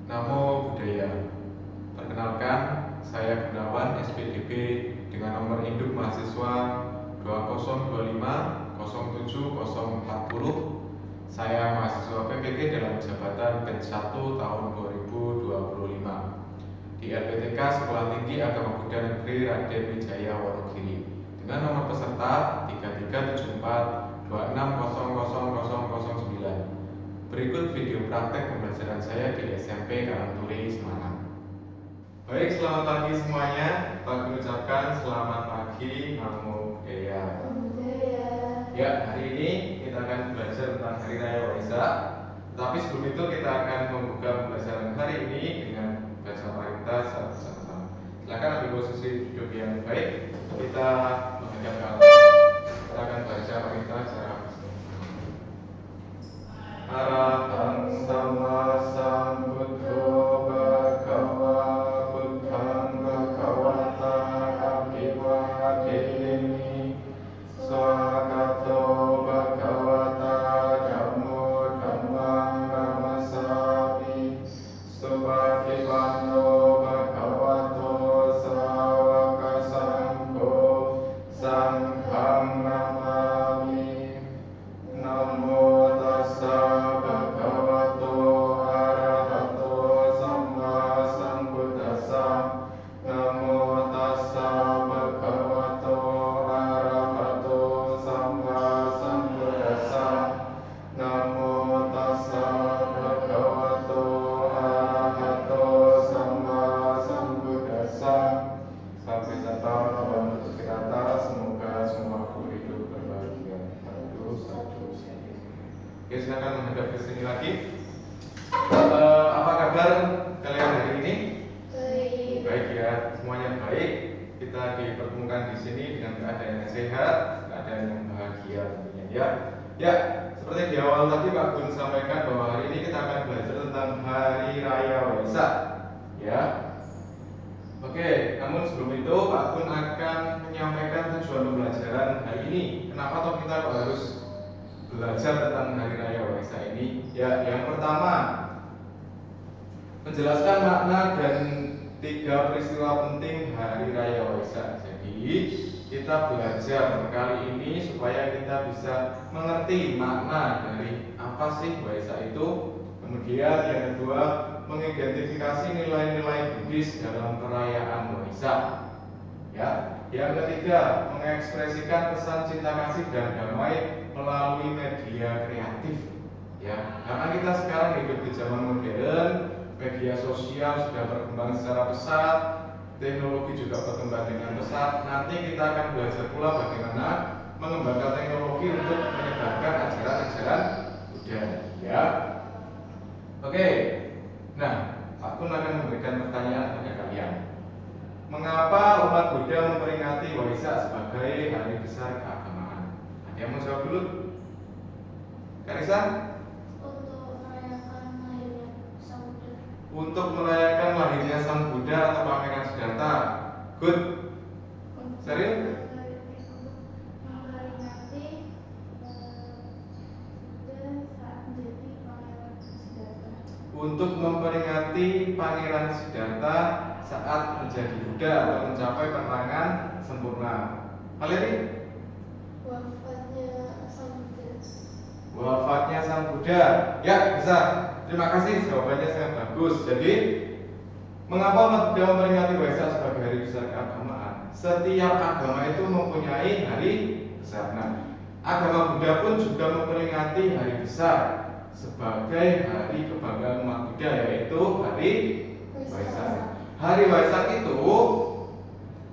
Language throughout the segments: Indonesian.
Namo Buddhaya. Perkenalkan, saya Gunawan SPDB dengan nomor induk mahasiswa 202507040. Saya mahasiswa PPG dalam jabatan Batch 1 tahun 2025 di LPTK Sekolah Tinggi Agama Buddha Negeri Raden Wijaya Wonogiri dengan nomor peserta 3374260009. Berikut video praktek pembelajaran saya di SMP Karangturi, Semarang. Baik, selamat pagi semuanya. Pak mengucapkan selamat pagi, Namo Buddhaya. Ya, hari ini kita akan belajar tentang Hari Raya Waisak. Tetapi sebelum itu kita akan membuka pembelajaran hari ini dengan baca parita secara bersama-sama. Silakan ambil posisi duduk yang baik. Kita menghadap ke atas. Kita akan baca parita secara bersama-sama. Arahang Sama Sambuddho Bhagava Buddhang Bhagavata Abhivademi Swagato Bhagavata Dhammo Dhammang Namasami Subhadivano Bhagavato Sawaka Sangho Sanghang Namami. Namo tassa bhagavato arahato samma sambuddhassa. Namo tassa bhagavato arahato samma sambuddhassa. Namo tassa bhagavato arahato samma sambuddhassa. Sampai sata menutup kata, semoga semua makhluk hidup berbahagia. Satu. Oke, silakan menghadap ke sini lagi. Apa kabar kalian hari ini? Baik. Baik ya, semuanya baik. Kita dipertemukan di sini dengan keadaan yang sehat, keadaan yang bahagia tentunya ya. Ya, seperti di awal tadi Pak Gun sampaikan bahwa hari ini kita akan belajar tentang Hari Raya Waisak. Ya. Oke, namun sebelum itu Pak Gun akan menyampaikan tujuan pembelajaran hari ini. Kenapa toh kita harus belajar tentang Hari Raya Waisak ini? Ya, yang pertama, menjelaskan makna dan 3 peristiwa penting Hari Raya Waisak. Jadi, kita belajar kali ini supaya kita bisa mengerti makna dari apa sih Waisak itu. Kemudian yang kedua, mengidentifikasi nilai-nilai Buddhis dalam perayaan Waisak. Ya, yang ketiga, mengekspresikan pesan cinta kasih dan damai melalui media kreatif. Ya, karena kita sekarang hidup di zaman modern, media sosial sudah berkembang secara pesat, teknologi juga berkembang dengan pesat. Nanti kita akan belajar pula bagaimana mengembangkan teknologi untuk menyebarkan ajaran-ajaran Buddha. Ya, oke. Nah, aku akan memberikan pertanyaan kepada kalian. Mengapa umat Buddha memperingati Waisak sebagai hari besar keagamaan? Ada yang mau jawab dulu? Karisa? Untuk merayakan lahirnya Sang Buddha atau pameran Siddhartha. Good. Serius? Untuk memperingati Pangeran Siddhartha saat menjadi Buddha atau mencapai penerangan sempurna. Valeri? Wafatnya Sang Buddha. Ya, bisa. Terima kasih, jawabannya sangat bagus. Jadi, mengapa umat Buddha memperingati Waisak sebagai hari besar keagamaan? Setiap agama itu mempunyai hari besar. Nah, agama Buddha pun juga memperingati hari besar sebagai hari kebanggaan umat Buddha, yaitu hari Waisak. Hari Waisak itu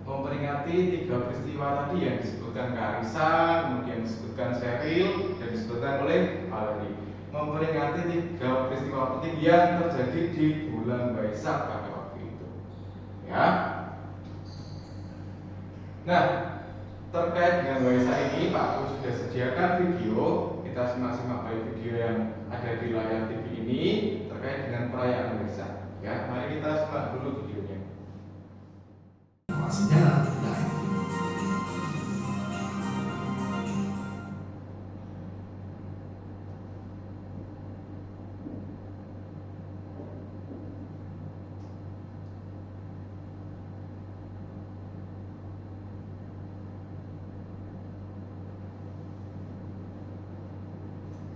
memperingati 3 peristiwa tadi yang disebutkan Karisa, kemudian disebutkan Seril, dan disebutkan oleh Valeri. Memperingati 3 peristiwa penting yang terjadi di bulan Waisak pada waktu itu. Ya. Nah, terkait dengan Waisak ini, Pak Aku sudah sediakan video. Kita simak-simak baik video yang ada di layar TV ini terkait dengan perayaan Waisak. Ya, mari kita simak dulu videonya. Sejarah budaya.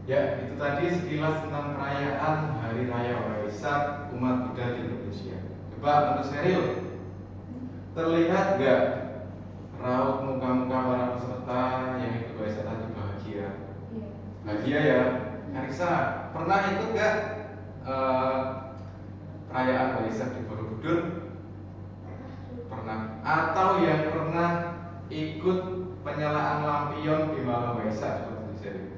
Ya, itu tadi sekilas tentang perayaan Hari Raya Waisak umat Buddha di Indonesia. Coba menurut Sheryl, terlihat nggak raut muka-muka para peserta yang ikut Waisak tadi bahagia? Iya. Bahagia ya. Anissa, pernah ikut nggak perayaan Waisak di Borobudur? Pernah. Atau yang pernah ikut penyalaan lampion di malam Waisak seperti Sheryl?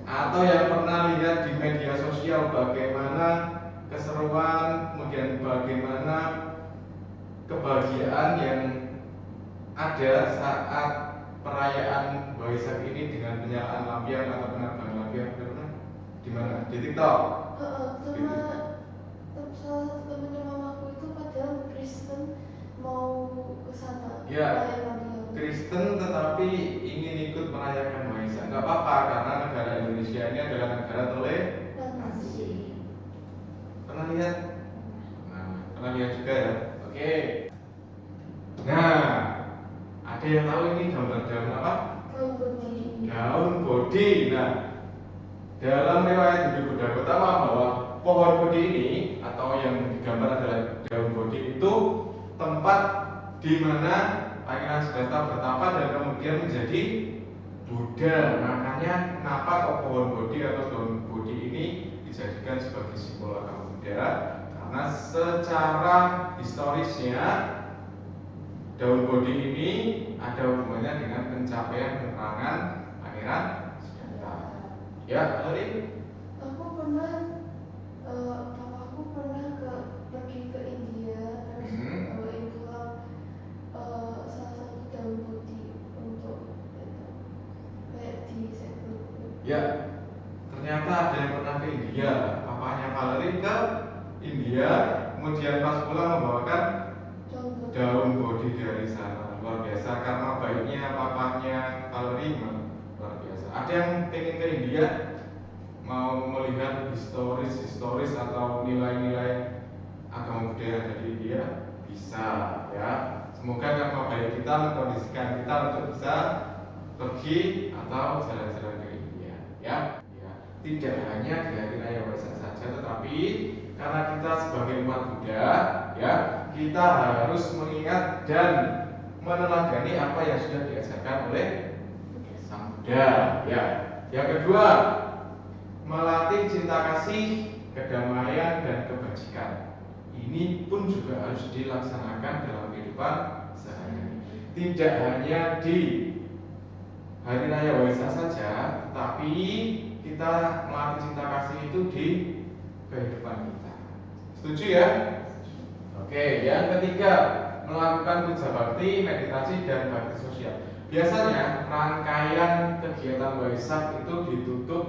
Atau yang pernah lihat di media sosial bagaimana keseruan, kemudian bagaimana kebahagiaan yang ada saat perayaan Waisak ini dengan penyalaan lampion atau penerbangan lampion? Pernah? Di mana? Di TikTok? Sama salah satu temennya mamaku itu padahal Kristen mau ke sana. Ya, Kristen tetapi ingin ikut merayakan Waisak. Nggak apa-apa karena negara Indonesia ini adalah negara toleransi. Pernah lihat? Nah, pernah lihat juga ya. Oke. Nah, ada yang tahu ini gambar daun apa? Daun bodi. Daun bodi. Nah, dalam riwayat Hindu Buddha pertama bahwa pohon bodi ini atau yang digambar adalah daun bodi itu tempat di mana Pangeran Siddhartha bertapa dan kemudian menjadi Buddha. Makanya kenapa kok pohon bodi atau daun bodi ini dijadikan sebagai simbol agama Buddha? Karena secara historisnya daun bodi ini ada hubungannya dengan pencapaian peperangan Pangeran Siddhartha. Ya, Lori? Aku pernah, papaku pernah pergi ke India terus bawain pulang salah satu daun putih untuk itu kayak disebut. Ya, ternyata ada yang pernah ke India. Papanya Valerie ke India, kemudian pas pulang membawakan daun bodi dari sana. Luar biasa karena baiknya papanya Valerie, luar biasa. Ada yang pengen ke India mau melihat historis atau nilai-nilai agama Buddha yang ada di India, bisa ya. Semoga karena baik kita mengkondisikan kita untuk bisa pergi atau jalan-jalan ke India ya. Tidak hanya di hari raya Waisak saja, tetapi karena kita sebagai umat Buddha ya, kita harus mengingat dan meneladani apa yang sudah diajarkan oleh Sang Buddha ya. Yang kedua, melatih cinta kasih, kedamaian dan kebajikan. Ini pun juga harus dilaksanakan dalam kehidupan sehari-hari. Tidak hanya di hari raya Waisak saja, tetapi kita melatih cinta kasih itu di kehidupan kita. Setuju ya? Oke, yang ketiga, melakukan puja bakti, meditasi dan bakti sosial. Biasanya rangkaian kegiatan Waisak itu ditutup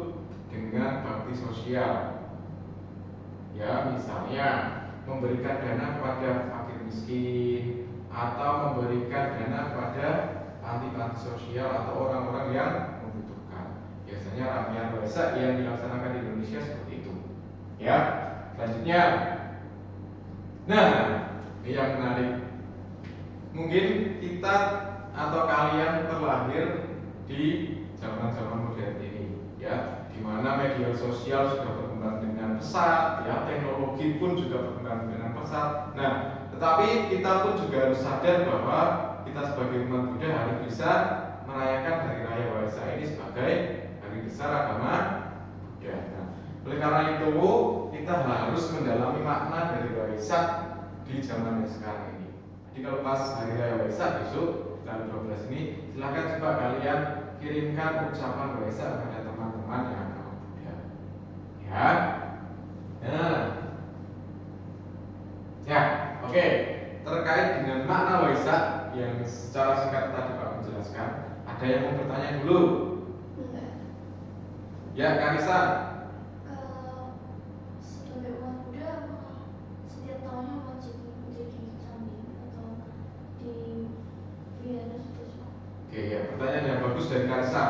dengan bakti sosial. Ya, misalnya memberikan dana kepada fakir miskin atau memberikan dana kepada panti-panti sosial atau orang-orang yang membutuhkan. Biasanya rangkaian Waisak yang dilaksanakan di Indonesia seperti itu. Ya, selanjutnya. Nah, ini yang menarik. Mungkin kita atau kalian terlahir di zaman-zaman modern ini, ya, di mana media sosial sudah berkembang dengan pesat, ya, teknologi pun juga berkembang dengan pesat. Nah, tetapi kita pun juga harus sadar bahwa kita sebagai umat Buddha harus bisa merayakan hari raya Waisak ini sebagai hari besar agama Buddha. Nah, oleh karena itu kita harus mendalami makna dari Waisak di zaman yang sekarang ini. Jadi kalau pas hari raya Waisak besok tanggal 12 ini, silahkan coba kalian kirimkan ucapan Waisak kepada teman-teman yang agama Buddha. Ya. Nah. Ya, oke. Terkait dengan makna Waisak yang secara singkat tadi Pak menjelaskan, ada yang mau bertanya dulu? Ya, Karisa. Sebagai umat Buddha, apakah setiap tahunnya wajib menjadi candi atau dipelihara terus? Oke, ya, pertanyaan yang bagus dari Karisa.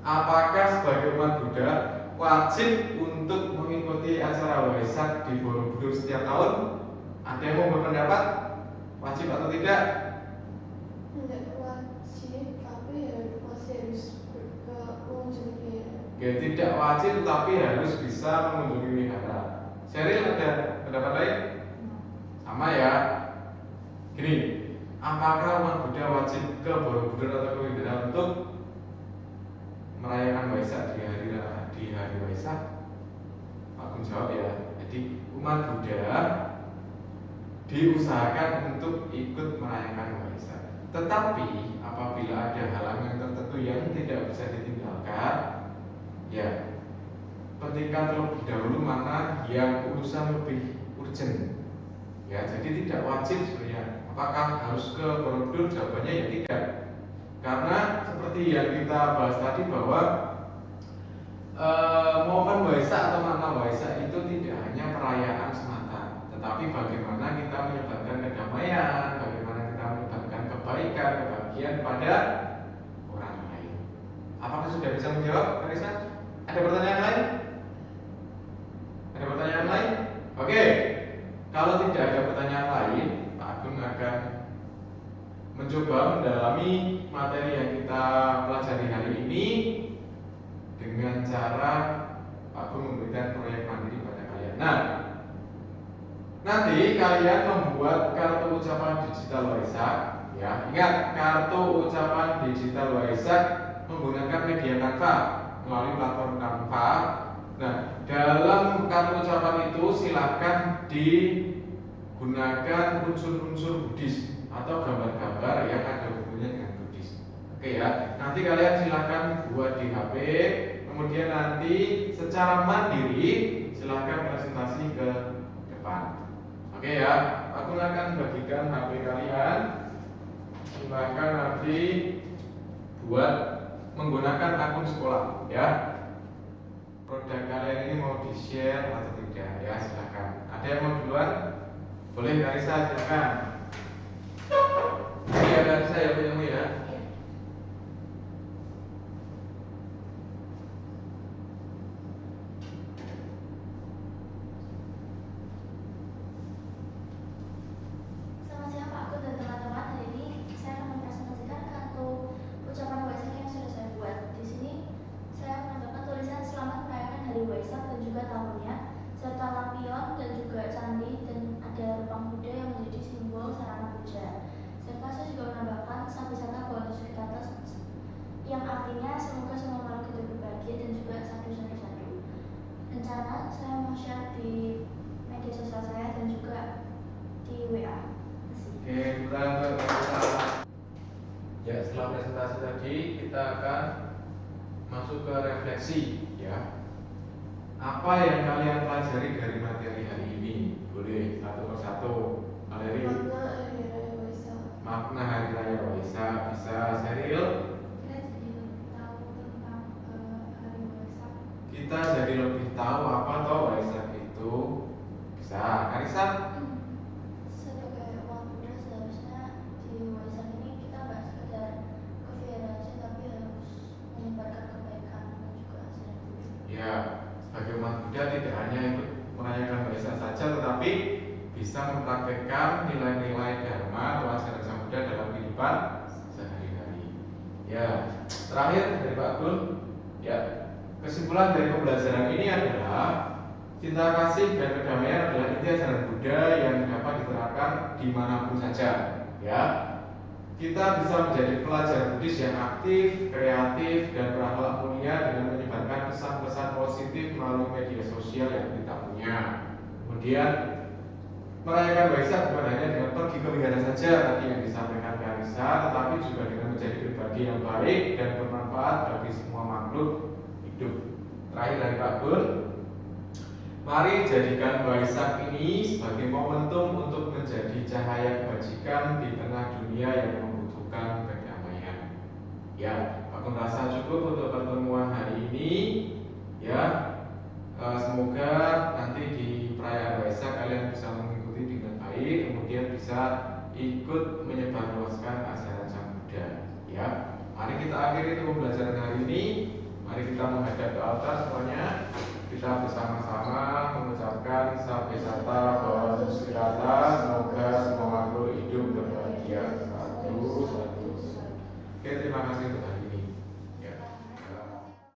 Apakah sebagai umat Buddha wajib untuk mengikuti acara Waisak di Borobudur setiap tahun? Ada yang mau berpendapat wajib atau tidak? Tidak wajib, tapi ya masih harus mengunjungi Oke, tidak wajib tapi harus bisa mengunjungi wihara. Sheryl ada pendapat lain? Sama ya. Gini, apakah umat Buddha wajib ke Borobudur atau ke wihara untuk merayakan Waisak di hari Waisak? Aku jawab ya. Jadi umat Buddha diusahakan untuk ikut merayakan Waisak. Tetapi apabila ada halangan tertentu yang tidak bisa ditinggalkan, ya pentingkan terlebih dahulu mana yang urusan lebih urgent. Ya, jadi tidak wajib sebenarnya. Apakah harus ke Borobudur? Jawabannya ya tidak. Karena seperti yang kita bahas tadi bahwa momen Waisak atau makna Waisak itu tidak hanya perayaan semata, tetapi bagaimana kita menyebarkan kedamaian, bagaimana kita menyebarkan kebaikan, kebahagiaan pada orang lain. Apakah sudah bisa menjawab, Karisa? Ada pertanyaan lain? Ada pertanyaan lain? Oke. Kalau tidak ada pertanyaan lain, Pak Agung akan mencoba mendalami materi yang kita pelajari hari ini dengan cara Pak Agung memberikan proyek mandiri pada kalian. Nah, nanti kalian membuat kartu ucapan digital Waisak, ya. Ingat, kartu ucapan digital Waisak menggunakan media Canva melalui platform Canva. Nah, dalam kartu ucapan itu silakan digunakan unsur-unsur Buddhis atau gambar-gambar yang ada hubungannya dengan Buddhis. Oke ya, nanti kalian silakan buat di HP, kemudian nanti secara mandiri silakan presentasi ke depan. Oke ya, aku akan bagikan HP kalian. Silakan nanti buat menggunakan akun sekolah ya. Produk kalian ini mau di-share atau tidak ya, silakan. Ada yang mau duluan? Boleh, Karisa, silakan. Iya, Karisa ya punya ya. Selamat siang Pak Agus dan teman-teman. Hari ini saya akan mempresentasikan kartu ucapan Waisak yang sudah saya buat. Di sini saya menambahkan tulisan selamat merayakan hari Waisak dan juga tahunnya, serta lampion dan juga candi, dan ada lubang Buddha yang menjadi simbol sarana puja. Serta saya juga menambahkan Sabisata Bhavantu Sukhita yang artinya semoga semua makhluk hidup berbahagia dan juga satu. Rencana saya mau share di media sosial saya dan juga di WA. Oke, kita untuk Karisa. Ya, setelah presentasi tadi kita akan masuk ke refleksi ya. Apa yang kalian pelajari dari materi hari ini? Boleh satu persatu. Valeri. Makna Hari Raya Waisak. Makna Hari Raya Waisak. Bisa Sheryl. Kita jadi lebih tahu tentang hari Waisak. Kita jadi lebih tahu apa toh Waisak itu. Bisa. Karisa. Sebagai umat Buddha seharusnya di Waisak ini kita nggak sekedar ke vihara aja, tapi harus menyebarkan kebaikan dan juga ajaran Buddha. Ya, sebagai umat Buddha tidak hanya ikut merayakan Waisak saja, tetapi bisa mempraktekkan nilai-nilai Dharma atau ajaran Sang Buddha dalam kehidupan sehari-hari. Ya, terakhir dari Pak Gun. Ya, kesimpulan dari pembelajaran ini adalah cinta kasih dan kedamaian adalah inti ajaran Buddha yang dapat diterapkan dimanapun saja. Ya, kita bisa menjadi pelajar Buddhis yang aktif, kreatif, dan berakhlak mulia dengan menyebarkan pesan-pesan positif melalui media sosial yang kita punya. Kemudian merayakan Waisak bukan hanya dengan pergi ke wihara saja tadi yang disampaikan Karisa, tetapi juga dengan menjadi pribadi yang baik dan bermanfaat bagi semua makhluk hidup. Terakhir dari Pak Gun, mari jadikan Waisak ini sebagai momentum untuk menjadi cahaya kebajikan di tengah dunia yang membutuhkan kedamaian. Ya, Pak Gun rasa cukup untuk pertemuan hari ini. Ya, semoga nanti di perayaan Waisak kalian bisa mengikuti dengan baik, kemudian bisa ikut menyebarluaskan ajaran Sang Buddha. Ya, mari kita akhiri pembelajaran hari ini. Mari kita menghadap ke altar semuanya. Kita bersama-sama mengucapkan Sabisata Bhavantu Sukhita, semoga semua makhluk hidup berbahagia. Satu. Oke, terima kasih.